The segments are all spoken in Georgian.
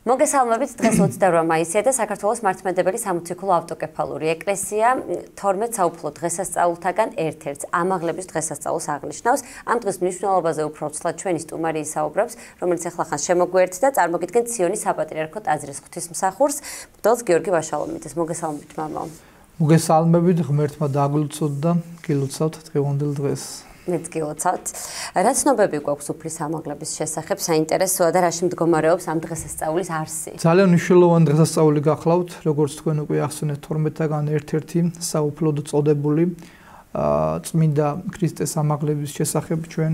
მოგესალმებით, დღეს 28 მაისია და საქართველოს მართლმადიდებელი სამოციქულო ავტოკეფალური ეკლესია 12 საუფლო დღესასწაულთაგან ერთ-ერთს ამაღლების დღესასწაულს აღნიშნავს. ამ დღის მნიშვნელობაზე უფრო ცლად ჩვენი სტუმარი ისაუბრებს, რომელიც ახლახან შემოგვიერთდა და წარმოგიდგენთ ციონის საპატრიარქო ტაძრის ღვთისმსახურს, მღვდელს გიორგი ვაშალომიძეს. მოგესალმებით, მამა. მოგესალმებით, ღმერთმა დაგლოცოთ და გილოცავთ დღევანდელ დღეს. მეც გილოცავთ. რა ცნობები გვაქვს უფლის ამაღლების შესახებ, საინტერესოა და რაში მდგომარეობს ამ დღესასწაულის არსი? ძალიან მნიშვნელოვანი დღესასწაული გახლავთ, როგორც თქვენ უკვე ახსენეთ, 12-დან ერთ-ერთი საუფლოდ წოდებული წმინდა ქრისტეს ამაღლების შესახებ ჩვენ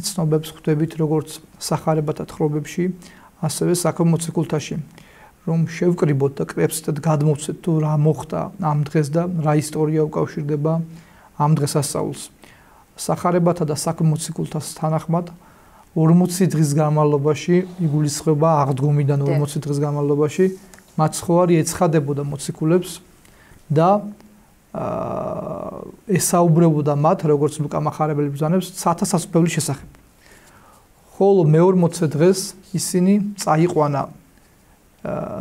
ცნობებს ხვდებით, როგორც სახარებათა თხრობებში, ასევე საქმმოციქულთაში. რომ შევკრიბოთ და კრებსტად გადმოვცეთ თუ რა მოხდა ამ დღეს და რა ისტორია უკავშირდება ამ დღესასწაულს. სახარებათა და საქმმოციქულთას თანახმად 40 დღის განმავლობაში იგულისხმება აღდგომიდან 40 დღის განმავლობაში მაცხოვარი ეცხადებოდა მოციქულებს და ესაუბრებოდა მათ, როგორც ლუკა მახარებელი ბრძანებს, ცათა სასუფეველის შესახებ. ხოლო მე-40 დღეს ისინი წაიყვანა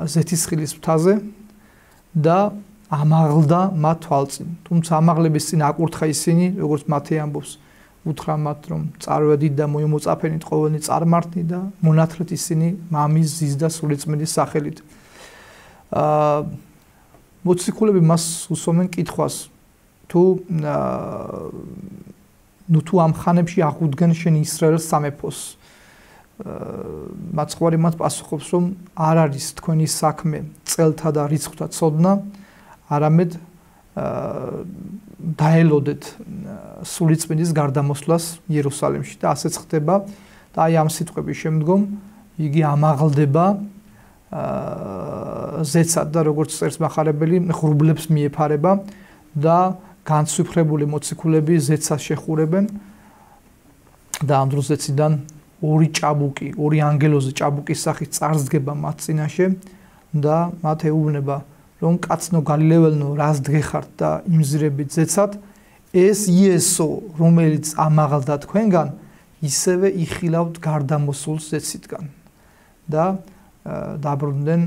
ზეთისხილის მთაზე და ამაღლდა მათ თვალწინ. თუმცა ამაღლების წინ აკურთხა ისინი, როგორც მათე ამბობს, უთხრა მათ, რომ წარვედით და მოიმოწაფენით ყოველნი წარმართნი და მონათლეთ ისინი მამის, ზის და სულიწმიდის სახელით. მოციქულები მას უსვამენ კითხვას, თუ ამ ხანებში აღუდგენ შენ ისრაელის სამეფოს. მაცხოვარი მათ პასუხობს, რომ არ არის თქვენი საქმე წელთა და რიცხვთა ცოდნა, არამედ დაელოდეთ სულიწმიდის გარდამოსვლას იერუსალიმში და ასეც ხდება და აი ამ სიტყვების შემდგომ იგი ამაღლდება ზეცად და როგორც წერს მახარებელი ღრუბლებს მიეფარება და განცვიფრებული მოციქულები ზეცას შეხურებენ და ამ დროს ზეციდან ორი ანგელოზი ჭაბუკის სახით წარსდგება მათ წინაშე და მათ ეუბნება, რომ კაცნო გალილეველნო, რას დგეხართ და იმზირებით ზეცად, ეს იესო, რომელიც ამაღლდა თქვენგან, ისევე იხილავთ გარდამოსულს ზეციდან და დაბრუნდნენ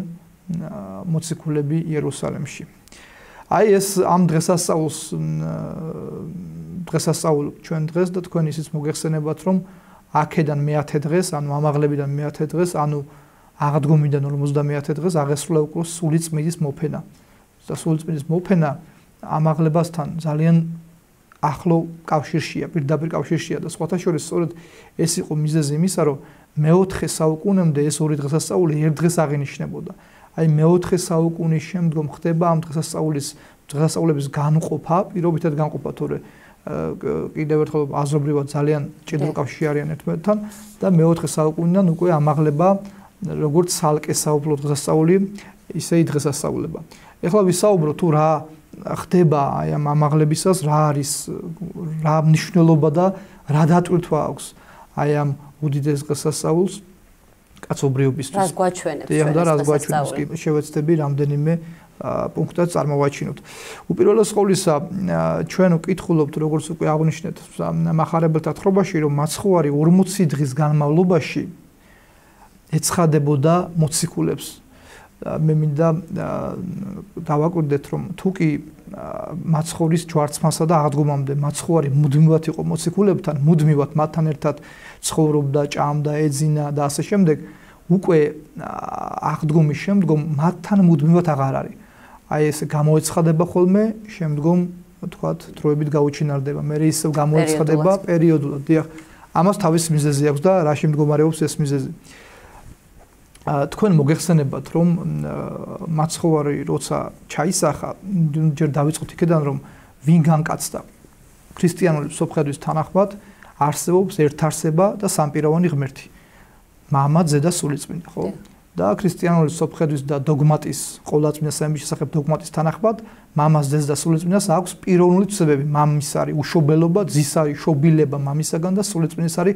მოციქულები იერუსალიმში. აი ეს ამ დღესასწაულ ჩვენ დღეს და თქვენ ისიც მოგეხსენებათ, რომ აქედან მე-10 დღეს, ანუ ამაღლებიდან მე-10 დღეს, ანუ აღდგომიდან 50 დღეს აღესრულა უკვე სულიწმიდის მოფენა. და სულიწმიდის მოფენა ამაღლებასთან ძალიან ახლო კავშირშია, პირდაპირ კავშირშია და სხვათა შორის სწორედ ეს იყო მიზეზი იმისა, რომ მე-4 საუკუნემდე ეს ორი დღესასწაული ერთ დღეს აღინიშნებოდა. აი მე-4 საუკუნის შემდგომ ხდება ამ დღესასწაულების განყოფა, პირობითად განყოფა, თორე კიდევ ერთხელ აზრობრივად ძალიან ჭიდრო კავშირში არიან ერთმანეთთან და მე-4 საუკუნიდან უკვე ამაღლება როგორც ცალკე საუფლო დღესასწაული, ისე დღესასწაულება. ეხლა ვისაუბრო თუ რა ხდება აი ამ ამაღლებისას, რა მნიშვნელობა და რა დატვირთვა აქვს აი ამ უდიდეს დღესასწაულს კაცობრიობისთვის. რას გვაჩვენებს? და რას გვაჩვენებს? კი, შევეცდები რამდენიმე პუნქტად წარმოვაჩინოთ. უპირველეს ყოვლისა, ჩვენ ვკითხულობთ, როგორც უკვე აღნიშნეთ, მახარებელთა თხრობაში, რომ მაცხოვარი 40 დღის განმავლობაში ეცხადებოდა მოციქულებს. მე მინდა დავაკვირდეთ, რომ თუ კი მაცხოვრის ჯვარცმასა და აღდგომამდე მაცხოვარი მუდმივად იყო მოციქულებთან, მუდმივად მათთან ერთად ცხოვრობდა, ჭამდა, ეძინა და ასე შემდეგ, უკვე აღდგომის შემდგომ მათთან მუდმივად აღარ არის. აი ეს გამოეცხადება ხოლმე, შემდგომ თქვათ დროებით გაუჩინარდება. მე ისევ გამოეცხადება პერიოდულად. დიახ, ამას თავის მიზეზი აქვს და რაში მდგომარეობს ეს მიზეზი. თქვენ მოგეხსენებათ, რომ მაცხოვარი როცა ჩაისახა, ჯერ დავიწყოთ იქედან, რომ ვინ განკაცდა ქრისტიანული სოფხედვის თანახმად არსებობს ერთარსება და სამპიროვანი ღმერთი. მამა, ძე და სულიწმინდა, ხო? და ქრისტიანული სოფხედვის და დოგმატის, ყოვლადწმინდა სამების შესახებ დოგმატის თანახმად, მამას, ძეს და სულიწმინდას აქვს პიროვნული თვისებები. მამის არის უშობელობა, ძის არის შობილება მამისაგან და სულიწმინდის არის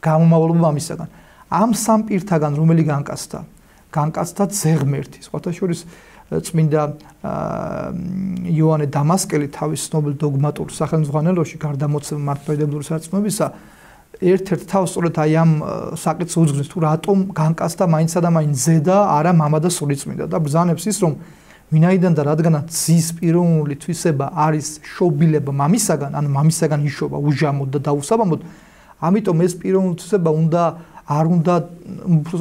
გამომავლობა მამისაგან. ამ სამ პირთაგან რომელი განკაცდა? განკაცდა ძე ღმერთი. სხვათა შორის წმინდა იოანე დამასკელი თავის ცნობილ დოგმატურ სახელმძღვანელოში გარდამოცემ მართლმადიდებლური სარწმუნოებისა ერთ-ერთ თავს სწორედ აი ამ საკითხს უძღვნის თუ რატომ განკაცდა მაინცსა და მაინც ზედა არა მამა და სულიწმინდა და ბრძანებს ის რომ ვინაიდან და რადგანაც ძის პიროვნული თვისება არის შობილება მამისაგან, ანუ მამისაგან იშობა უჟამოდ და დაუსაბამოდ, ამიტომ ეს პიროვნული თვისება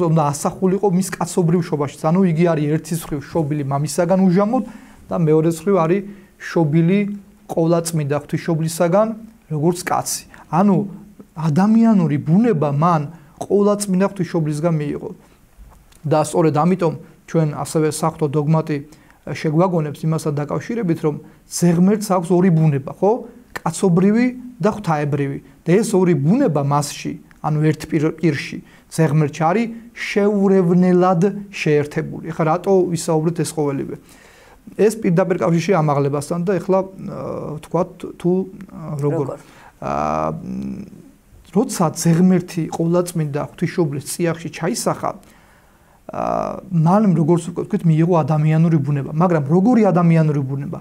უნდა ასახულიყო მის კაცობრიურ შობაში. ანუ იგი არის ერთის მხრივ შობილი მამისაგან უჟამოდ და მეორეს მხრივ არის შობილი ყოვლადწმინდა ღვთისმშობლისაგან როგორც კაცი. ანუ ადამიანური ბუნება მან ყოვლადწმინდა ღვთისმშობლისგან მიიღო. და სწორედ ამიტომ ჩვენ ასევე საღვთო დოგმატი შეგვაგონებს იმასთან დაკავშირებით, რომ ზეღმერთს აქვს ორი ბუნება, ხო? კაცობრივი და ღვთაებრივი. და ეს ორი ბუნება მასში, ანუ ერთ პირში, ზეღმერთში არის შეურევნელად შეერთებული. ეხლა რატო ვისაუბრეთ ეს ყოველივე? ეს პირდაპირ კავშირში ამაღლებასთან და ეხლა ვთქვათ თუ როგორ როცა ზეღმერთი ყოვლადწმინდა ღვთისმშობლის წიაღში ჩაისახა, მან როგორც ვთქვით, მიიღო ადამიანური ბუნება, მაგრამ როგორი ადამიანური ბუნება?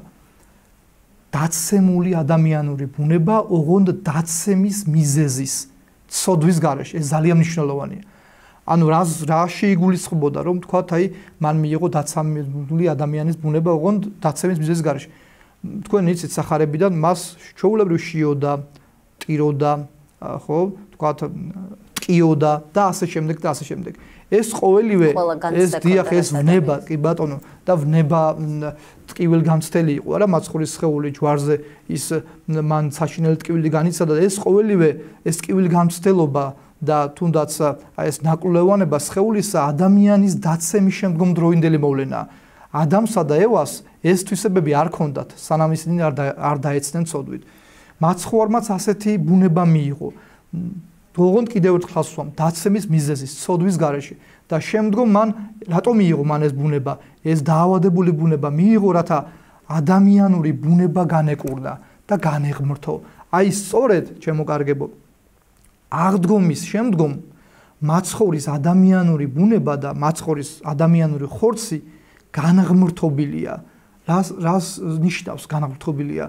დაცემული ადამიანური ბუნება, ოღონდ დაცემის მიზეზის ცოდვის გარეშე. ეს ძალიან მნიშვნელოვანია. ანუ რა შეიგულისხმებოდა, რომ თქვათ, აი, მან მიიღო დაცემული ადამიანის ბუნება, ოღონდ დაცემის მიზეზის გარეშე. თქვენ იცით სახარებიდან მას ჩვეულებრივ შიოდა, ტიროდა, ხო, თქვათ, ტყიოდა და ასე შემდეგ და ასე შემდეგ. ეს ყოველივე ეს დიახ ეს ვნება კი ბატონო და ვნება ტკივილ გამცდელი იყო არა მაცხოვრის სხეული ჯვარზე ის მან საშინელი ტკივილი განიცადა და ეს ყოველივე ეს ტკივილი გამცდელობა და თუნდაც აი ეს ნაკვლევანება სხეულისა ადამიანის დაცემის შემდგომ დროინდელი მოვლენაა. ადამსა და ევას ეს თვისებები არ ქონდათ სანამ ისინი არ დაეცნენ ცოდვით. მაცხოვარმაც ასეთი ბუნება მიიღო. ოღონდ კიდევ ერთხელ ხსოვს დაცემის მიზეზის ცოდვის გარეშე და შემდგომ მან რატომ მიიღო მან ეს ბუნება ეს დაავადებული ბუნება მიიღო რათა ადამიანური ბუნება განეკურნა და განეღმრთო. აი სწორედ ჩემო კარგებო აღდგომის შემდგომ მაცხოვრის ადამიანური ბუნება და მაცხოვრის ადამიანური ხორცი განღმრთობილია. რას ნიშნავს განღმრთობილია?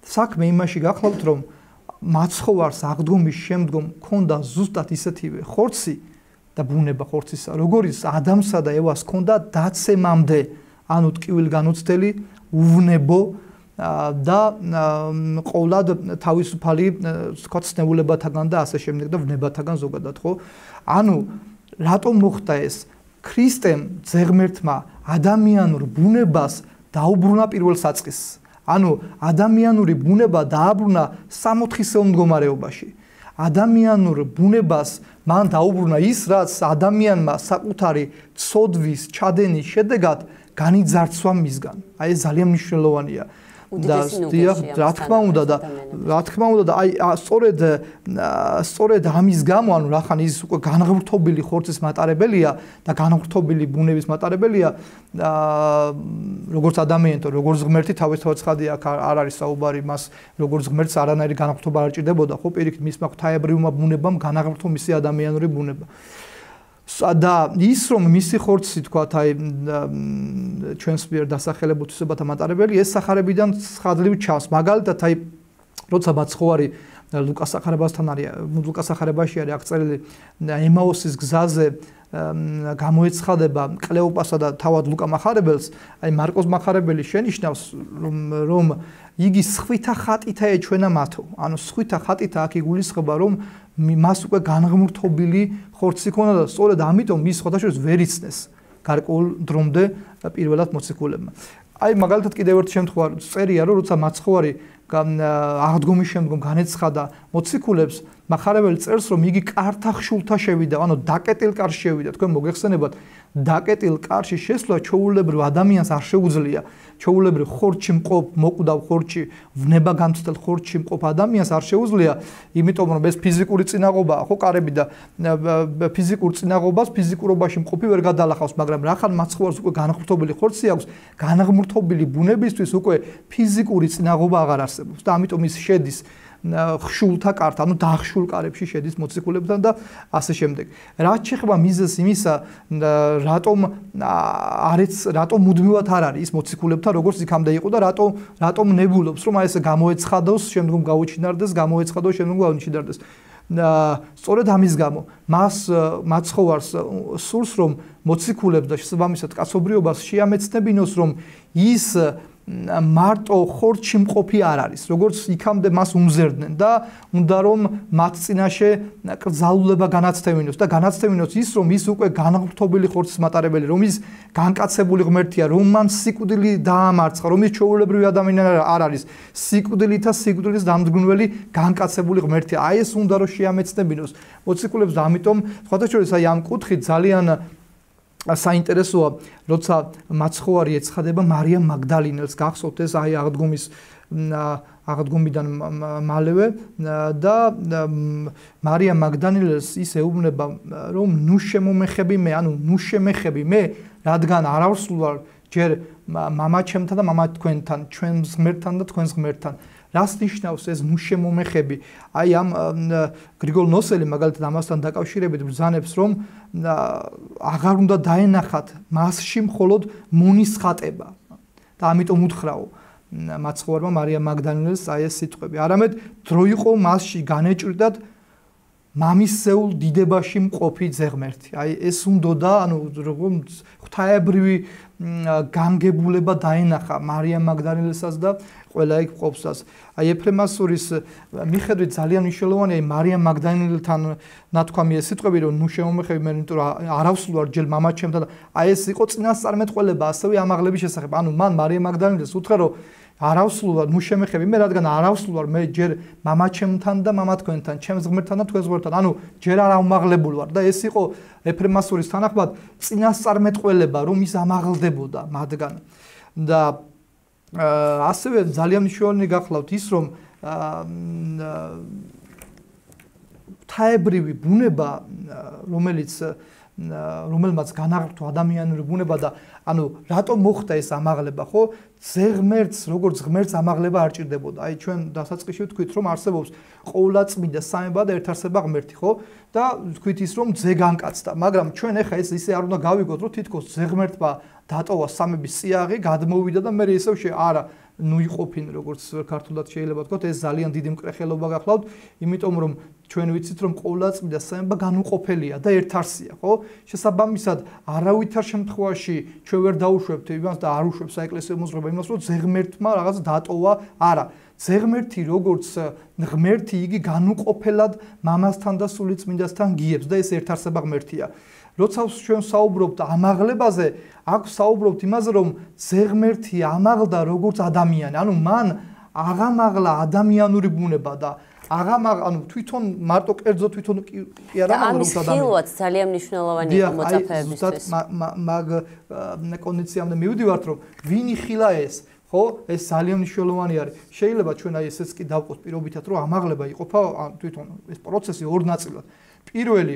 საქმე იმაში გახლავთ რომ მაცხოვარს აღდგომის შემდგომ ქონდა ზუსტად ისეთივე ხორცი და ბუნება ხორცისა, როგორც ადამსა და ევას ქონდა დაცემამდე, ანუ ტკივილ განუცდელი, უვნებო და ყოვლად თავისუფალი ცნებულებათაგან და ასე შემდეგ და ვნებათაგან ზოგადად, ხო? ანუ რატომ მოხდა ეს? ქრისტემ ზეღმერთმა ადამიანურ ბუნებას დაუბრუნა პირველ საწყისს. ანუ ადამიანური ბუნება დააბრუნა სამოთხისეულ მდგომარეობაში. ადამიანურ ბუნებას მან დაუბრუნა ის, რაც ადამიანმა საკუთარი ცოდვის ჩადენის შედეგად განიძარცვა მისგან. აი ეს ძალიან მნიშვნელოვანია. და რა თქმა უნდა და აი სწორედ ამის გამო ანუ რახან ის უკვე განღმრთობილი ხორცის მატარებელია და განღმრთობილი ბუნების მატარებელია როგორც ადამიანი თუ როგორც ღმერთი თავისთავად ცხადია აქ არ არის საუბარი მას როგორც ღმერთს არანაირი განღმრთობა არ ჭირდებოდა ხო პირიქით მისმა ღვთაებრივმა ბუნებამ განაღმრთო მისი ადამიანური ბუნება და ის რომ მისი ხორცი თქვათ აი ჩვენს მიერ დასახელებულ თვისებათა მატარებელი ეს სახარებიდან ცხადლივ ჩავს მაგალითად აი როცა მაცხოვარი ლუკას სახარებასთან არის ლუკას სახარებაში არის აღწერილი ემაუსის გზაზე გამოეცხადება კლეოპასა და თავად ლუკა მახარებელს აი მარკოს მახარებელი შენიშნავს რომ იგი სხვითა ხატითა ეჩვენა მათო ანუ სხვითა ხატითა აქ იგულისხმება რომ მას უკვე განღმრთობილი ხორცი ქონდა და სწორედ ამიტომ მის ხოთაშორის ვერ იცნეს გარკვეულ დრომდე პირველად მოციქულებმა. აი მაგალითად კიდევ ერთი შემთხვევა წერია რომ როცა მაცხოვარი აღდგომის შემდგომ განეცხადა მოციქულებს მახარებელი წერს რომ იგი კართახშულთა შევიდა, ანუ დაკეტილ კარში შევიდა. თქვენ მოგეხსენებათ დაკეტილ კარში შესვლა ჩვეულებრივ ადამიანს არ შეუძლია. ჩვეულებრივ ხორცში მყოფ, მოკვდავ ხორცში, ვნება გამცდელ ხორცში მყოფ ადამიანს არ შეუძლია, იმიტომ რომ ეს ფიზიკური წინაღობაა, ხო კარები და ფიზიკურ წინაღობას ფიზიკურობაში მყოფი ვერ გადალახავს, მაგრამ რახან მაცხოვარს უკვე განღმრთობილი ხორცი აქვს, განღმრთობილი ბუნებისთვის უკვე ფიზიკური წინაღობა აღარ არსებობს და ამიტომ ის შედის ხშულთა კართან, ანუ დახშულ კარებში შედის მოციქულებთან და ასე შემდეგ. რაც შეეხება მიზეზს იმისა, რატომ მუდმივად არ არის ის მოციქულებთან, როგორც იქამდე იყო და რატომ ნებულობს, რომ აი ეს გამოეცხადოს, შემდგომ გაუჩინარდეს, გამოეცხადოს, შემდგომ გაუჩინარდეს. სწორედ ამის გამო მას მაცხოვარს სურს რომ მოციქულებს და შესაბამისად კაცობრიობას შეამეცნებინოს რომ ის მარტო ხორცში მყოფი არ არის, როგორც იქამდე მას უმზერდნენ და უნდა რომ მათ წინაშე კრძალულება განაცდევინოს და განაცდევინოს ის რომ ის უკვე განღრთობილი ხორცის მატარებელი, რომ ის განკაცებული ღმერთია, რომ მან სიკვდილი დაამარცხა, რომ ის ჩვეულებრივი ადამიანი არ არის, სიკვდილითა სიკვდილის დამძგნველი განკაცებული ღმერთია. აი ეს უნდა რომ შეამეცნებინოს მოციქულებს და ამიტომ სხვათა შორის აი ამ კუთხით ძალიან საინტერესოა, როცა მაცხოვარი ეცხადება მარიამ მაგდალინელს, გახსოვთ ეს აი აღდგომიდან მალევე და მარიამ მაგდალინელს ის ეუბნება რომ ნუ შემომეხები მე, ანუ ნუ შემეხები მე, რადგან არავსულ ვარ ჯერ მამაჩემთან და მამა თქვენთან, ჩვენს ღმერთთან და თქვენს ღმერთთან. რას ნიშნავს ეს ნუ შემომეხები? აი ამ გრიგოლ ნოსელი მაგალითად ამასთან დაკავშირებით ბრძანებს რომ აღარ უნდა დაენახათ მასში მხოლოდ მონისხატება და ამიტომ უთხრაო მაცხოვარმა მარიამ მაგდალინელს აი ეს სიტყვები. არამედ დრო იყო მასში განეჭრდათ მამისეულ დიდებაში მყოფი ძეღმერთი. აი ეს უნდოდა, ანუ როგორ ღვთაებრივი განგებულება დაენახა მარიამ მაგდალინელსაც და ყველა იქ ყოფსას. აი ეფრემასურის მიხედვით ძალიან მნიშვნელოვანია მარიამ მაგდალინელთან ნათქვამი ეს სიტყვები რომ ნუ შემომეხები მე, იმიტომ რომ არავსულ ვარ ჯერ მამაჩემთან და აი ეს იყო წინასწარმეტყველება ასევე ამაღლების შესახებ. ანუ მან მარიამ მაგდალინელს უთხრა რომ არავსულ ვარ ნუ შემეხები მე, რადგან არავსულ ვარ მე ჯერ მამაჩემთან და მამა თქვენთან, ჩემს ღმერთთან და თქვენს ღმერთთან. ანუ ჯერ არ ამაღლებულ ვარ და ეს იყო ეფრემასურის თანახმად წინასწარმეტყველება რომ ის ამაღლდებოდა მათგან. და ასევე ძალიან მნიშვნელოვანი გახლავთ ის რომ ღვთაებრივი ბუნება რომელმაც განაღრთვა ადამიანური ბუნება და ანუ რატომ მოხდა ეს ამაღლება, ხო? ზეღმერთს როგორც ღმერთს ამაღლება არ ჭირდებოდა. აი ჩვენ დასაწყისში ვთქვით რომ არსებობს ყოვლადწმიდა სამება და ერთარსება ღმერთი, ხო? და ვთქვით ის რომ ძე განკაცდა, მაგრამ ჩვენ ახლა ეს ისე არ უნდა გავიგოთ რომ თითქოს ზეღმერთმა დატოვა სამების წიაღი, გადმოვიდა და მე ისევ არა ნუ იყოფინ როგორც ქართულად შეიძლება ვთქვათ, ეს ძალიან დიდი მკრეხელობა გახლავთ, იმიტომ რომ ჩვენ ვიცით რომ ყოვლადწმიდა სამება განუყოფელია და ერთარსია, ხო? შესაბამისად, არავითარ შემთხვევაში ჩვენ ვერ დაუშვებთ იმას და არ უშვებს საეკლესიო მოძღვრება იმას, რომ ზეღმერთმა რაღაც დატოვა, არა. ზეღმერთი როგორც ღმერთი, იგი განუყოფელად მამასთან და სულიწმინდასთან გიებს და ეს ერთარსება ღმერთია. როცა ჩვენ საუბრობთ ამაღლებაზე, აქ საუბრობთ იმაზე, რომ ზეღმერთი ამაღლდა როგორც ადამიანი, ანუ მან აღამაღლა ადამიანური ბუნება და ანუ თვითონ მარტო კერძო თვითონ კი არა, მაგრამ ამის ხილვაც ძალიან მნიშვნელოვანი იყო მოწაფეებისთვის. მაგ კონდიციამდე მივდივართ, რომ ვინ იხილა ეს, ხო? ეს ძალიან მნიშვნელოვანი არის. შეიძლება ჩვენ აი ესეც კი დავყოთ პირობითად, რომ ამაღლება იყოფა თვითონ ეს პროცესი ორ ნაწილად. პირველი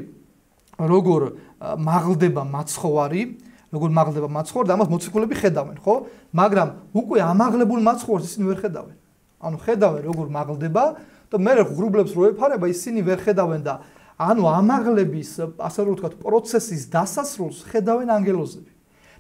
როგორ მაღლდება მაცხოვარი, და ამას მოციქულები ხედავენ, ხო? მაგრამ უკვე ამაღლებულ მაცხოვარს ისინი ვერ ხედავენ. ანუ ხედავენ როგორ მაღლდება და მე ღრუბლებს რო ეფარება ისინი ვერ ხედავენ და ანუ ამაღლების, ასე რომ ვთქვათ, პროცესის დასასრულს ხედავენ ანგელოზები.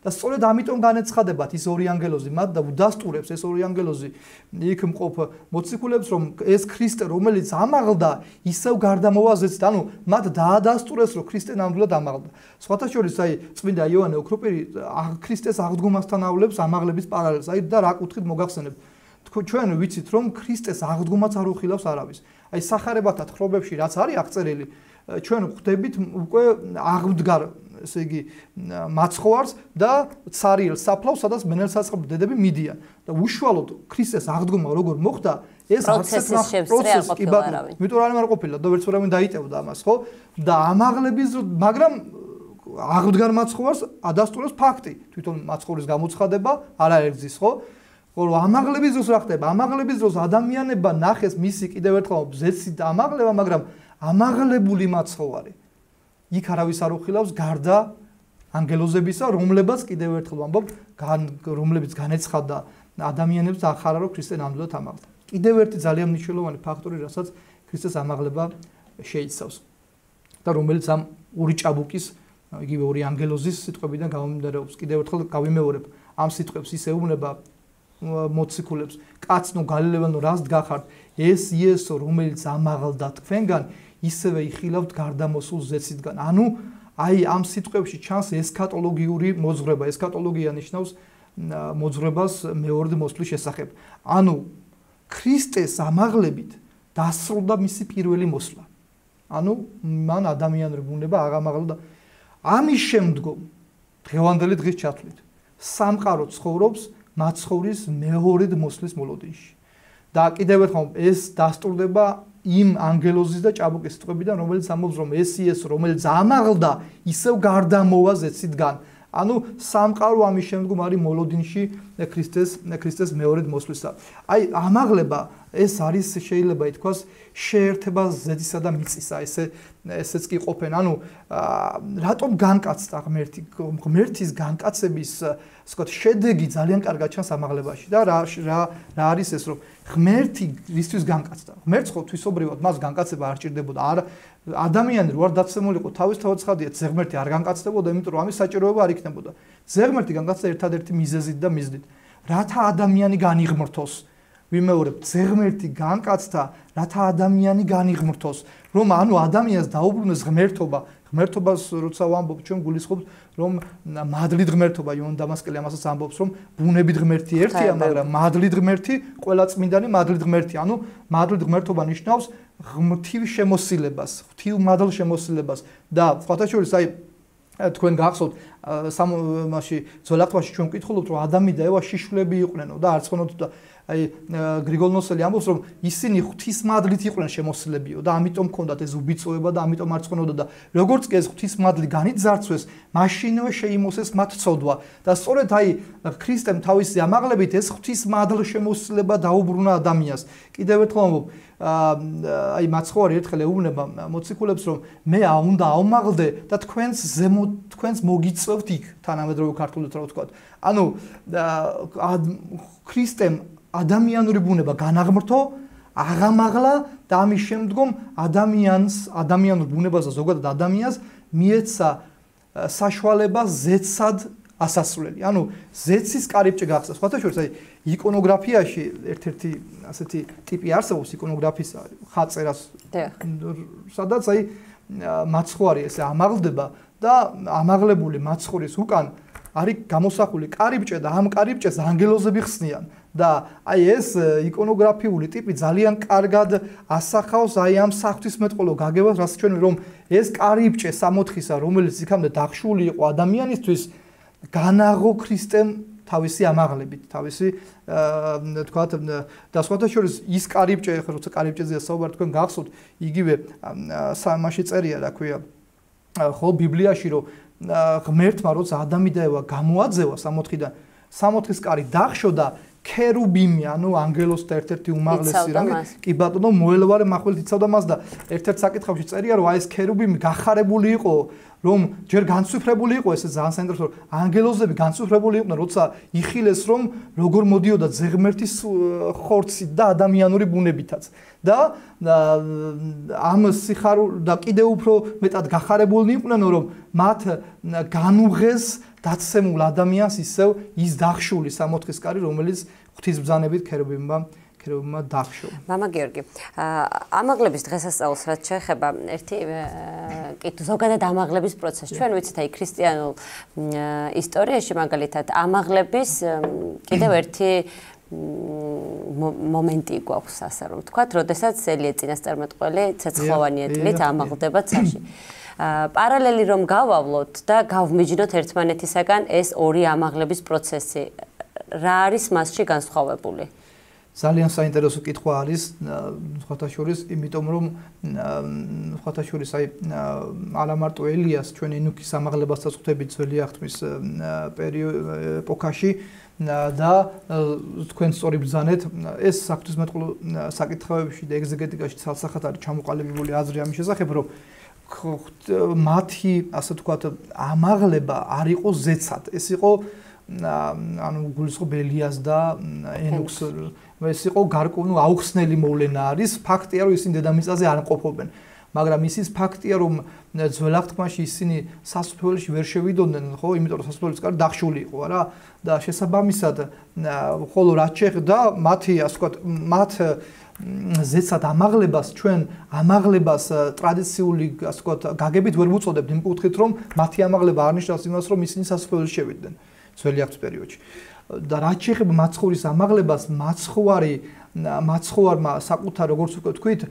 და სწორედ ამიტომ განეცხადებათ ის ორი ანგელოზი მათ და უდასტურებს ეს ორი ანგელოზი იქ მყოფ მოციქულებს რომ ეს ქრისტე რომელიც ამაღლდა ისევ გარდამოვაზეც და ანუ მათ დაადასტურეს რომ ქრისტე ნამდვილად ამაღლდა. სხვათა შორის აი წმინდა იოანე ოქროპირი ქრისტეს აღდგომასთან ავლებს ამაღლების პარალელს. აი და რა კუთხით მოგახსენებ. ჩვენ ვიცით რომ ქრისტეს აღდგომაც არ უხილავს არავის. აი სახარებათა თხრობებში რაც არის აღწერილი ჩვენ ხვდებით უკვე აღმდგარ ესე იგი მაცხოვარს და ცარიელ საფლავს, სადაც მენელსაწყობ დედები მიდიან და უშუალოდ ქრისტეს აღდგომა როგორ მოხდა, ეს პროცესი კი ბატონო, იმიტომ რომ არ ყოფილა და ვერც ვერავინ დაიტევდა ამას, ხო? და ამაღლების, მაგრამ აღდგარ მაცხოვარს ადასტურებს ფაქტი, თვითონ მაცხოვრის გამოცხადება არ აერგზის, ხო? ხოლო ამაღლების დროს რა ხდება? ამაღლების დროს ადამიანება ნახეს მისი კიდევ ერთხელ ზეცი და ამაღლება, მაგრამ ამაღლებული მაცხოვარი იქ არავის არ უხილავს გარდა ანგელოზებისა, რომლებაც კიდევ ერთხელ ვამბობ, რომლებიც განეცხადა ადამიანებს ახარა რომ ქრისტე ნამდვილად ამაღლდა. კიდევ ერთი ძალიან მნიშვნელოვანი ფაქტორი, რასაც ქრისტეს ამაღლება შეიცავს და რომელიც ამ ორი ჭაბუკის, იგივე ორი ანგელოზის სიტყვებიდან გამომდინარეობს. კიდევ ერთხელ გავიმეორებ, ამ სიტყვებს ის ეუბნება მოციქულებს, კაცნო გალილევანო რას დგახართ, ეს იესო რომელიც ამაღლდა თქვენგან, ისევე იხილავთ გარდამოსულ ზეცისგან. ანუ აი ამ სიტყვებში ჩანს ესქატოლოგიური მოძღვრება. ესქატოლოგია ნიშნავს მოძღვრებას მეორე მოსვლის შესახებ. ანუ ქრისტეს ამაღლებით დასრულდა მისი პირველი მოსვლა. ანუ მან ადამიანური ბუნება აღამაღლა. ამის შემდგომ დღევანდელი დღის ჩათვლით სამყარო ცხოვრობს მაცხოვრის მეორედ მოსვლის მოლოდინში. და კიდევ ერთხელ ეს დასტურდება იმ ანგელოზის და ჭაბუკის სიტყვებიდან, რომელიც ამბობს, რომ ეს იესო, რომელიც ამაღლდა, ისევ გარდამოვა ზეცისგან. ანუ სამყარო ამის შემდგომ არის მოლოდინში ქრისტეს მეორედ მოსვლისა. აი ამაღლება ეს არის შეიძლება ითქვას შეერთება ზედისა და მიწისა, ესეც კი ყოფენ. ანუ რატომ განკაცდა ღმერთის განკაცების შედეგი ძალიან კარგად ჩანს ამაღლებაში და რა არის ეს რომ ღმერთი ისთვის განკაცდა. ღმერთს ხო თვისობრივად მას განკაცება არ ჭირდებოდა. ადამიანი რო არ დაცემულიყო თავისთავად ცხადია, ზეღმერთი არ განკაცდებოდა, იმიტომ რომ ამის საჭიროება არ იქნებოდა. ზეღმერთი განკაცდა ერთადერთი მიზეზით და მიზნით, რათა ადამიანი განიღმრთოს. ვიმეორებ, ზეღმერთი განკაცდა, რათა ადამიანი განიღმრთოს, რომ ანუ ადამიანს დაუბრუნდეს ღმერთობა. ღმერთობას როცა ვამბობ, ჩვენ გულისხმობთ, რომ მადლით ღმერთობა, იოან დამასკელი ამასაც ამბობს, რომ ბუნებით ღმერთი ერთია, მაგრამ მადლით ღმერთი, ყველა წმინდანი მადლით ღმერთი. ანუ მადლით ღმერთობა ნიშნავს ღმრთივ შემოსილებას, ღმრთივ მადლ შემოსილებას და სხვათა შორის აი თქვენ გახსოვთ სამაში ძველახტვაში ჩვენ ვკითხულობთ, რომ ადამი და ევა შიშვლები იყვნენო და არც ხონოთ და აი გრიგოლ ნოსელი ამბობს, რომ ისინი ღვთის მადლით იყვნენ შემოსილებიო და ამიტომ ჰქონდათ ეს უბიწოება და ამიტომ არ წონოდა და როგორც კი ეს ღვთის მადლი განიძარცვეს, მაშინვე შეიმოსეს მათ ცოდვა და სწორედ აი ქრისტემ თავისი ამაღლებით ეს ღვთის მადლ შემოსილება დაუბრუნა ადამიანს. კიდევ ერთხელ ამბობ, აი მაცხოვარი ერთხელ ეუბნება მოციქულებს, რომ მე უნდა ავმაღლდე და თქვენს მოგიწევთ იქ, თანამედროვე ქართულად რა ვთქვათ. ანუ ქრისტემ ადამიანური ბუნება განაღმრთო, აღამაღლა და ამის შემდგომ ადამიანურ ბუნებას და ზოგადად ადამიანს მიეცა საშუალება ზეცად ასასვლელი. ანუ ზეცის კარიბჭე გახსნა. სხვათა შორის აი იკონოგრაფიაში ერთ-ერთი ასეთი ტიპი არსებობს იკონოგრაფიის ხაწერას, სადაც აი მაცხოვარი ესე ამაღლდება და ამაღლებული მაცხოვრის უკან არის გამოსახული კარიბჭე და ამ კარიბჭეს ანგელოზები ხსნიან. და აი ეს იკონოგრაფიული ტიპი ძალიან კარგად ასახავს აი ამ საღვთისმეტყველო გაგებას, რაც ჩვენ რომ ეს კარიბჭე სამოთხისა, რომელიც იქამდე დახშული იყო ადამიანისთვის, განაღო ქრისტემ თავისი ამაღლებით, თავისი თქვათ და სხვათა შორის ის კარიბჭე, როცა კარიბჭეზეა საუბარი, თქვენ გახსოვთ, იგივე სამაში წერია, რა ქვია, ხო ბიბლიაში, რომ ღმერთმა როცა ადამი და ევა გამოაძევა სამოთხიდან, სამოთხის კარი დახშოდა ქერუბიმი, ანუ ანგელოზთა ერთ-ერთი უმაღლესი რანგი, კი ბატონო, მოელვარე მახვილით იცავდა მას და ერთ-ერთ საკითხავში წერია, რომ აი ეს ქერუბიმი გახარებული იყო, რომ ჯერ განცვიფრებული იყო, ესე ძალიან საინტერესო, ანგელოზები განცვიფრებული იყვნენ, როცა იხილეს, რომ როგორ მოდიოდა ზეღმერთის ხორცით და ადამიანური ბუნებითაც. და ამ სიხარულ და კიდევ უფრო მეტად გახარებულნი იყვნენ, რომ მათ განუღეს დაცემულ ადამიანს ისევ ის დახშული სამოთხის კარი, რომელიც ღვთისბრძანებით ქერუბიმმა დახშო. მამა გიორგი, ამაღლების დღესასწაულს რაც შეეხება, ერთი ზოგადად ამაღლების პროცესი. ჩვენ ვიცით, აი ქრისტიანულ ისტორიაში მაგალითად ამაღლების კიდევ ერთი მომენტი გვაქვს, ასე რომ ვთქვათ, როდესაც ელია წინასწარმეტყველი ცეცხლოვანი ეტლით ამაღლდება ცაში. პარალელი რომ გავავლოთ და გავმიჯნოთ ერთმანეთისაგან ეს ორი ამაღლების პროცესი, რა არის მასში განსხვავებული? ძალიან საინტერესო კითხვა არის, სხვათა შორის, იმიტომ რომ სხვათა შორის აი არა მარტო ელიას ჩვენ ენუქის ამაღლებასაც ხვდებით ძველი აღთქმის ეპოქაში და თქვენ სწორი ბრძანეთ ეს საღვთისმეტყველო საკითხავებში და ეგზეგეტიკაში ცალსახად არის ჩამოყალიბებული აზრი ამის შესახებ, რომ მათი ასე ვთქვათ ამაღლება არ იყო ზეცად, ეს იყო ანუ გულისხმობ ელიას და ენუქს, ეს იყო გარკვეული აუხსნელი მოვლენა არის, ფაქტია რომ ისინი დედამიწაზე არ ყოფობენ, მაგრამ ისიც ფაქტია რომ ძველ აღთქმაში ისინი სასუფეველში ვერ შევიდოდნენ, ხო, იმიტომ რომ სასუფეველის კარი დახშული იყო რა და შესაბამისად ხოლო რაც შეეხდა მათი ასე ვთქვათ მათ ზეცად ამაღლებას ჩვენ ამაღლებას ტრადიციული ასე ვთქვათ გაგებით ვერ ვუწოდებთ იმ კუთხით რომ მათი ამაღლება არ ნიშნავს იმას რომ ისინი სასწავლებლში შევიდნენ ძველი აღთქმის პერიოდში და რაც შეეხება მაცხოვრის ამაღლებას მაცხოვარმა საკუთარ როგორც უკვე თქვით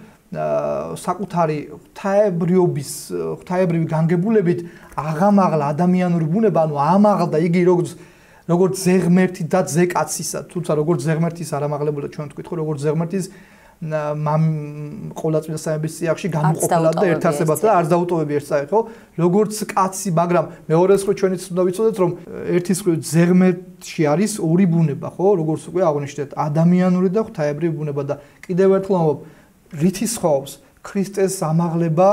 საკუთარი ღვთაებრივი განგებულებით აღამაღლა ადამიანური ბუნება ანუ ამაღლდა იგი როგორც ზეღმერთი და ზეკაცისა თუმცა როგორც ზეღმერთის არ ამაღლებულა ჩვენ ვთქვით ხო როგორც ზეღმერთის ყოვლადწმინდა სამების წიაღში გამოყოფილა და ერთარსებად და არ დაუტოვები ერთ საერთოდ ხო როგორც კაცი მაგრამ მეორეს ხო ჩვენიც უნდა ვიცოდეთ რომ ერთის მხრივ ზეღმერთში არის ორი ბუნება ხო როგორც უკვე აღნიშნეთ ადამიანური და ღვთაებრივი ბუნება და კიდევ ერთხელ ამბობ რითი სხვაობს ქრისტეს ამაღლება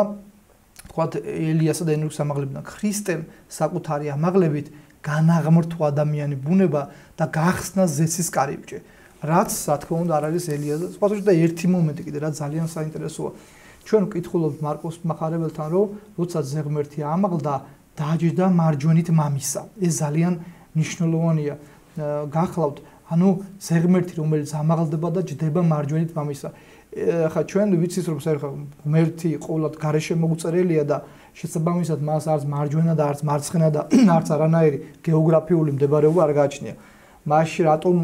თქვათ ელიასა და ენოქის ამაღლებიდან ქრისტემ საკუთარი ამაღლებით განაღმრთვა ადამიანი ბუნება და გახსნა ზეცის კარიბჭე რაც რა თქმა უნდა არ არის ელიასა სხვათა და ერთი მომენტი კიდე რაც ძალიან საინტერესოა ჩვენ ვკითხულობთ მარკოს მახარებელთან რომ როცა ზეღმერთი ამაღლდა დაჯდა მარჯვენით მამისა ეს ძალიან მნიშვნელოვანია გახლავთ ანუ ზეღმერთი რომელიც ამაღლდება და ჯდება მარჯვენით მამისა ხა ჩვენ ვიცით რომ ღმერთი ყოვლად გარეშე მოუწერელია და შესაბამისად მას არც მარჯვენა და არც მარცხენა და არც არანაირი გეოგრაფიული მდებარეობა არ გააჩნია მაშინ რატომ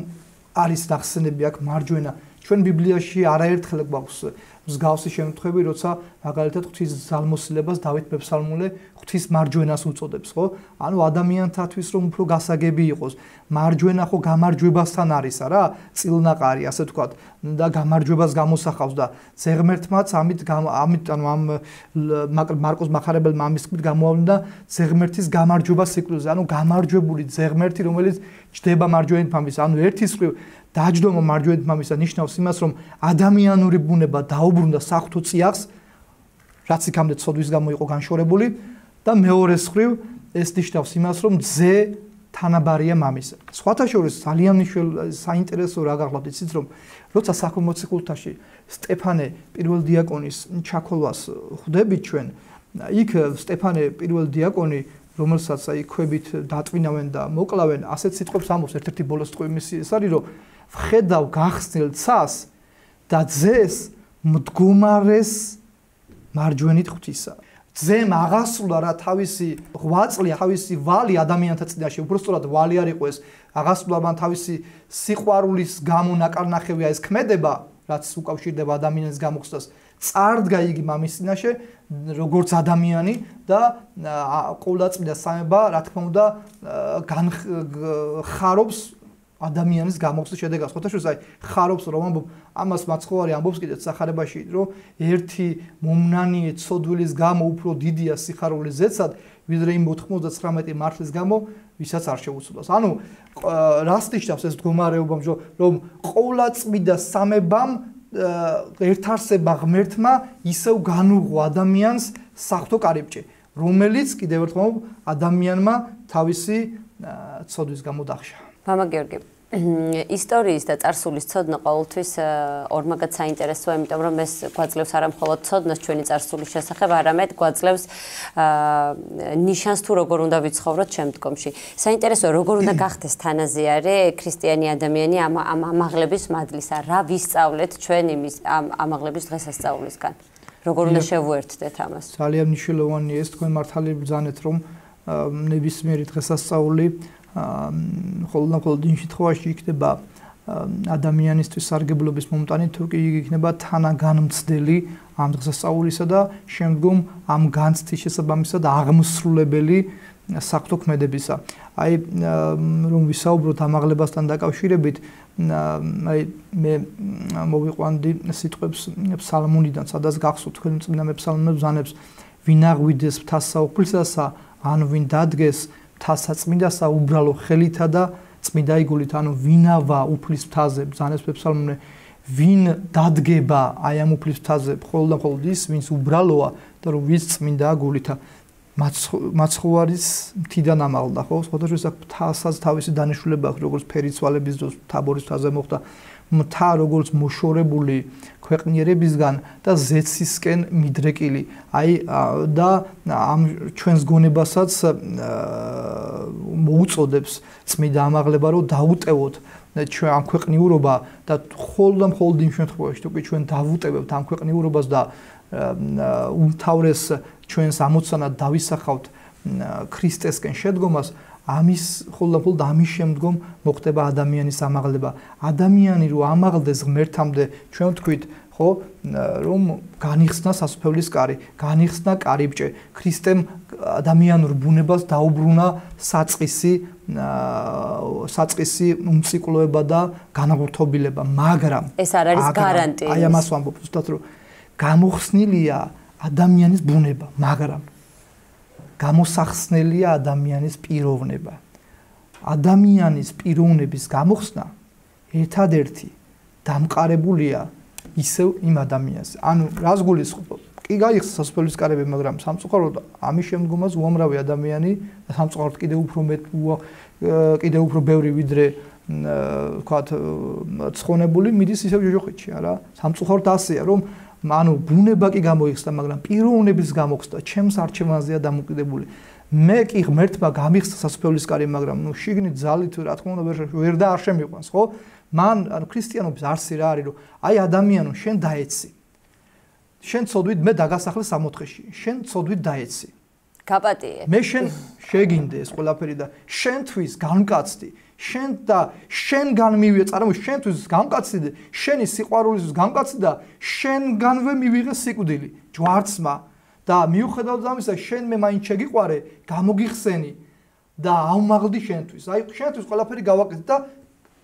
არის ნახსენები აქ მარჯვენა ჩვენ ბიბლიაში არაერთხელ გვაქვს მსგავსი შემთხვევები როცა მაგალითად ღვთის ზალმოსილებას დავით მეფსალმუნე ღვთის მარჯვენას უწოდებს ხო ანუ ადამიანთათვის რომ უფრო გასაგები იყოს მარჯვენა ხო გამარჯვებასთან არის არა წილნაყარი ასე ვთქვათ და გამარჯვებას გამოსახავს და ზეღმერთმაც ამით ანუ ამ მარკოს მახარებელმა ამის თქმით გამოავლინდა ზეღმერთის გამარჯვება სიკვდილზე ანუ გამარჯვებული ზეღმერთი რომელიც ჯდება მარჯვენით მამის ანუ ერთის მხრივ დაჯდომა მარჯვენით მამისა ნიშნავს იმას რომ ადამიანური ბუნება დაუბრუნდა საღვთო წიაღს რაც იქამდე ცოდვის გამო იყო განშორებული და მეორეს მხრივ ეს ნიშნავს იმას რომ ძე თანაბარია მამისა სხვათა შორის ძალიან საინტერესო რა გახლავთ იცით რომ როცა საქველმოცე კულტაში სტეფანე პირველ დიაკონის ჩაქოლვას ხვდებით ჩვენ იქ სტეფანე პირველ დიაკონი რომელსაც აი ქვებით დატვინავენ და მოკლავენ ასეთ სიტყვებს ამბობს ერთ-ერთი ბოლო სიტყვი მისი ეს არის რომ ვხედავ გახსნილ ცას და ძეს მდგომარეს მარჯვენით ღვთისა ძემ აღასრულა რა თავისი ღვაწლი თავისი ვალი ადამიანთა წინაშე უბრალოდ ვალი არ იყო ეს აღასრულა მან თავისი სიყვარულის გამო ნაკარნახევია ეს ქმედება რაც უკავშირდება ადამიანის გამოხსნას წარდგა იგი მამის წინაშე როგორც ადამიანი და ყოვლადწმინდა სამება რა თქმა უნდა ხარობს ადამიანის გამოხსნის შედეგას ხოთა შორის აი ხარობს რომ ამბობ ამას მაცხოვარი ამბობს კიდე სახარებაში რომ ერთი მომნანიე ცოდვილის გამო უფრო დიდია სიხარული ზეცად ვიდრე იმ 99 მართლის გამო ვისაც არ შეუცვლას ანუ რას ნიშნავს ეს მდგომარეობა რომ ყოვლადწმინდა სამებამ ერთარსება ღმერთმა ისევ განუღო ადამიანს საღვთო კარიბჭე რომელიც კიდევ ერთხელ ადამიანმა თავისი ცოდვის გამო დახშა მამა გიორგი ისტორიის და წარსულის ცოდნა ყოველთვის ორმაგად საინტერესოა, იმიტომ რომ ეს გვაძლევს არა მხოლოდ ცოდნას ჩვენი წარსულის შესახებ, არამედ გვაძლევს ნიშანს თუ როგორ უნდა ვიცხოვროთ შემდგომში. საინტერესოა, როგორ უნდა გახდეს თანაზიარე ქრისტიანი ადამიანი ამ ამაღლების მადლისა, რა ვისწავლეთ ჩვენ იმის ამაღლების დღესასწაულისგან. როგორ უნდა შევუერთდეთ ამას? ძალიან მნიშვნელოვანია ეს თქვენ მართალი ბრძანეთ რომ ნებისმიერი დღესასწაული მხოლოდ იმ შემთხვევაში იქნება ადამიანისთვის სარგებლობის მომტანი თუ კი იგი იქნება თანაგანმცდელი ამ დღესასწაულისა და შემდგომ ამ განცდის შესაბამისად აღმსრულებელი საღვთო ქმედებისა. აი რომ ვისაუბროთ ამაღლებასთან დაკავშირებით, აი მე მოვიყვანდი სიტყვებს ფსალმუნიდან, სადაც გახსოვთ თქვენ წმინდა მეფსალმუნებს ბრძანებს, ვინ აღვიდეს მთას საუფლისასა, ან ვინ დადგეს მთასაწმინდასა უბრალო ხელითა და წმინდა იგულით, ანუ ვინავა უფლის მთაზე ბრძანებს მეფსალმუნე, ვინ დადგება აი ამ უფლის მთაზე, მხოლოდ და მხოლოდ ის, ვინც უბრალოა და რომ ვის წმინდა გულითა მაცხოვარის მთიდან ამაღლდა, ხო? სხვადასხვა მთასაც თავისი დანიშნულება აქვს, როგორც ფერიცვალების დროს თაბორის მთაზე მოხდა, მთა როგორც მოშორებული ქვეყნიერებისგან და ზეცისკენ მიდრეკილი. აი და ამ ჩვენს გონებასაც მოუწოდებს წმინდა ამაღლება, რომ დაუტევოთ ჩვენ ამ ქვეყნიურობა და მხოლოდ იმ შემთხვევაში თუ კი ჩვენ დავუტევებთ ამ ქვეყნიურობას და უმთავრეს ჩვენს ამოცანად დავისახავთ ქრისტესკენ შედგომას ამის მხოლოდ ამის შემდგომ მოხდება ადამიანის ამაღლება. ადამიანი რო ამაღლდეს ღმერთამდე ჩვენ ვთქვით ხო რომ განიხსნა სასუფეველის კარი, განიხსნა კარიბჭე. ქრისტემ ადამიანურ ბუნებას დაუბრუნა საწყისი უმციკლოება და განაღურთობილება, მაგრამ ეს არ არის გარანტია. აი ამას ვამბობ ზუსტად რომ გამოხსნილია ადამიანის ბუნება, მაგრამ გამოსახსნელია ადამიანის პიროვნება. ადამიანის პიროვნების გამოხსნა ერთადერთი დამყარებულია ისევ იმ ადამიანს. ანუ რას გულისხმობ? კი გაიხსნა სასუფეველის კარები, მაგრამ სამწუხაროდ ამის შემდგომაც უამრავი ადამიანი და სამწუხაროდ კიდევ უფრო ბევრი ვიდრე ვთქვათ ცხონებული მიდის ისევ ჯოჯოხეთში, არა? სამწუხაროდ ასეა, რომ ანუ ბუნება კი გამოიხსნა, მაგრამ პიროვნების გამოხსნა ჩემს არჩევანზეა დამოკიდებული. მე კი ღმერთმა გამიხსნა სასუფეველის კარი, მაგრამ ნუ შიგნით ძალით რა თქმა უნდა ვერ და არ შემიყვანს, ხო? მან ანუ ქრისტიანობის არსი რა არის, რომ აი ადამიანო შენ დაეცი. შენ ცოდვით მე დაგასახლე 64-ში. შენ ცოდვით დაეცი. გაპატიე. მე შენ შეგინდე ეს ყველაფერი და შენთვის განკაცდი. შენგან მივიღე წარმოიდგინე შენთვის გამკაცდი და შენი სიყვარულისთვის გამკაცდი და შენგანვე მივიღე სიკვდილი ჯვარცმა და მიუხედავად ამისა შენ მე მაინც შეგიყვარე გამოგიხსენი და აუმაღლდი შენთვის აი შენთვის ყველაფერი გავაკეთე და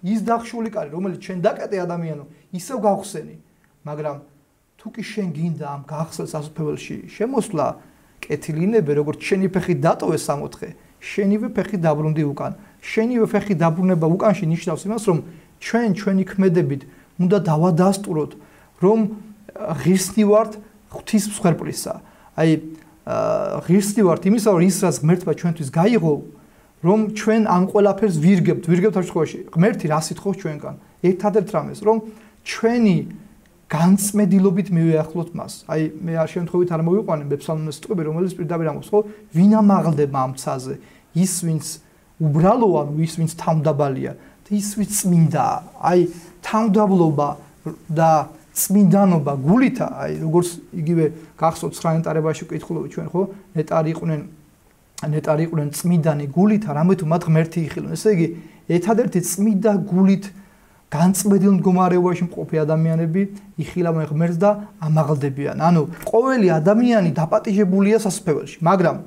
ის დახშული კარი რომელიც შენ დაკეტე ადამიანო ისევ გავხსენი მაგრამ თუ კი შენ გინდა ამ გახსნილ სასუფეველში შემოსვლა კეთილინები როგორც შენი ფეხი დატოვე 64 შენივე ფეხი დაბრუნდი უკან შენივე ფეხი დაბრუნება უკანში ნიშნავს იმას რომ ჩვენი ქმედებით უნდა დავადასტუროთ რომ ღირსნი ვართ ღვთის მსხვერპლისა აი ღირსნი ვართ იმისა რომ ის რაც ღმერთმა ჩვენთვის გაიღო რომ ჩვენ ამ ყველაფერს ვირგებთ ამ შემთხვევაში ღმერთი რას ითხოვს ჩვენგან ერთადერთ რამეს რომ ჩვენი განწმენდილობით მივეახლოთ მას აი მე არ შემთხვევით არ მოვიყვანე ბეფსალმონის სიტყვები რომელიც პირდაპირ ამბობს ხო ვინ ამაღლდება ამ ცაზე ის ვინც უბრალოა ის ვინც თავმდაბალია და ის ვინც წმინდაა აი თავმდაბლობა და წმინდანობა გულითა აი როგორც იგივე გახსოვთ 9 ნეტარებაში ვკითხულობთ ჩვენ ხო ნეტარი იყვნენ წმინდანი გულითა რამე თუ მათ ღმერთი იხილონ ესე იგი ერთადერთი წმინდა გულით განწმენდილ მდგომარეობაში მყოფი ადამიანები იხილავენ ღმერთს და ამაღლდებიან ანუ ყოველი ადამიანი დაპატიჟებულია სასუფეველში მაგრამ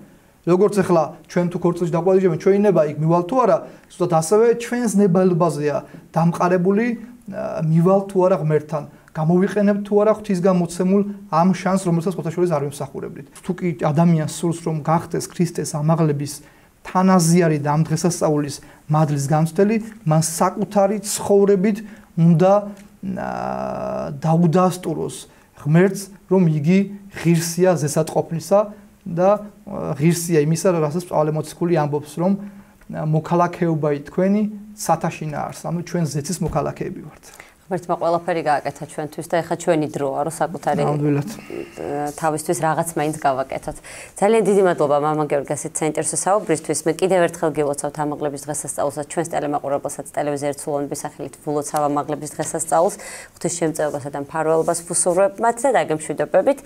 როგორც ახლა ჩვენ თუ ქორწილში დაყვაჯებენ ჩვენი ნება იქ მივალ თუ არა ზუსტად ასევე ჩვენს ნებალებაზეა დამყარებული მივალ თუ არა ღმერთთან გამოვიყენებ თუ არა ღვთისგან მოცემულ ამ შანსს რომელსაც ხოთაშორის არ ვიმსახურებდით თუ კი ადამიანს სურს რომ გახდეს ქრისტეს ამაღლების თანაზიარი და ამ დღესასწაულის მადლის გამცდელი მან საკუთარი ცხოვრებით უნდა დაუდასტუროს ღმერთს რომ იგი ღირსია ზესატყოფნისა და ღირსია იმისა რასაც პავლე-მოციქული ამბობს რომ მოქალაქეობაი თქვენი სათაშინა არს ანუ ჩვენ ზეცის მოქალაქეები ვართ ღმერთმა ყველაფერი გააკეთა ჩვენთვის და ეხლა ჩვენი დროა რომ საკუთარი თავისთვის რაღაც მაინც გავაკეთოთ ძალიან დიდი მადლობა მამა გეორგიასით საინტერესო საუბრისთვის მე კიდევ ერთხელ გილოცავთ ამაღლების დღესასწაულსაც ჩვენს ტელემაყურებელსაც ტელევიზიურ ცულონების სახელით ვულოცავ ამაღლების დღესასწაულს ღვთის შემწეობასა და მფარველობას ვუსურვებთ და დაგემშვიდობებით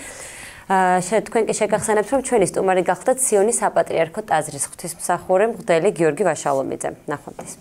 თქვენ კი შეგახსენებთ რომ ჩვენი სტუმარი გახლდათ სიონის საპატრიარქო ტაძრის ღვთისმსახური მღვდელი გიორგი ვაშალომიძე ნახვამდის